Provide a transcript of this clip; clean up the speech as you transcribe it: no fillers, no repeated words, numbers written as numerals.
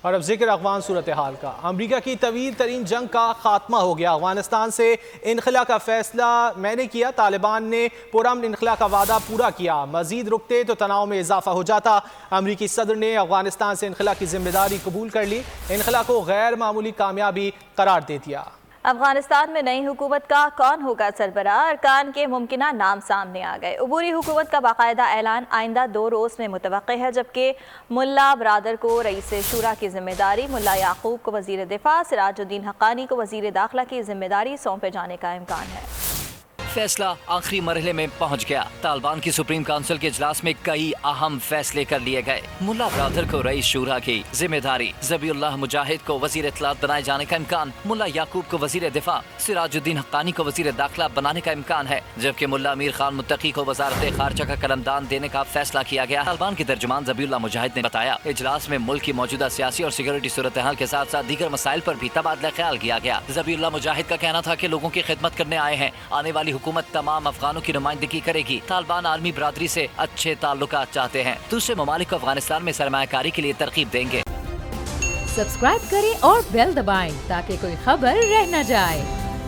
اور اب ذکر افغان صورتحال کا۔ امریکہ کی طویل ترین جنگ کا خاتمہ ہو گیا۔ افغانستان سے انخلا کا فیصلہ میں نے کیا۔ طالبان نے پرامن انخلا کا وعدہ پورا کیا۔ مزید رکتے تو تناؤ میں اضافہ ہو جاتا۔ امریکی صدر نے افغانستان سے انخلا کی ذمہ داری قبول کر لی۔ انخلا کو غیر معمولی کامیابی قرار دے دیا۔ افغانستان میں نئی حکومت کا کون ہوگا سربراہ؟ ارکان کے ممکنہ نام سامنے آ گئے۔ عبوری حکومت کا باقاعدہ اعلان آئندہ 2 روز میں متوقع ہے، جبکہ ملا برادر کو رئیس شورا کی ذمہ داری، ملا یعقوب کو وزیر دفاع، سراج الدین حقانی کو وزیر داخلہ کی ذمہ داری سونپے جانے کا امکان ہے۔ فیصلہ آخری مرحلے میں پہنچ گیا۔ طالبان کی سپریم کونسل کے اجلاس میں کئی اہم فیصلے کر لیے گئے۔ ملا برادر کو رئیس شورا کی ذمہ داری، ذبیح اللہ مجاہد کو وزیر اطلاعات بنائے جانے کا امکان، ملا یعقوب کو وزیر دفاع، سراج الدین حقانی کو وزیر داخلہ بنانے کا امکان ہے، جبکہ ملا امیر خان متقی کو وزارت خارجہ کا قلمدان دینے کا فیصلہ کیا گیا۔ طالبان کے ترجمان ذبیح اللہ مجاہد نے بتایا، اجلاس میں ملک کی موجودہ سیاسی اور سیکورٹی صورتحال کے ساتھ ساتھ دیگر مسائل پر بھی تبادلہ خیال کیا گیا۔ ذبیح اللہ مجاہد کا کہنا تھا کہ لوگوں کی خدمت کرنے آئے ہیں، آنے والی حکومت تمام افغانوں کی نمائندگی کرے گی۔ طالبان عالمی برادری سے اچھے تعلقات چاہتے ہیں، دوسرے ممالک کو افغانستان میں سرمایہ کاری کے لیے ترغیب دیں گے۔ سبسکرائب کریں اور بیل دبائیں تاکہ کوئی خبر رہ نہ جائے۔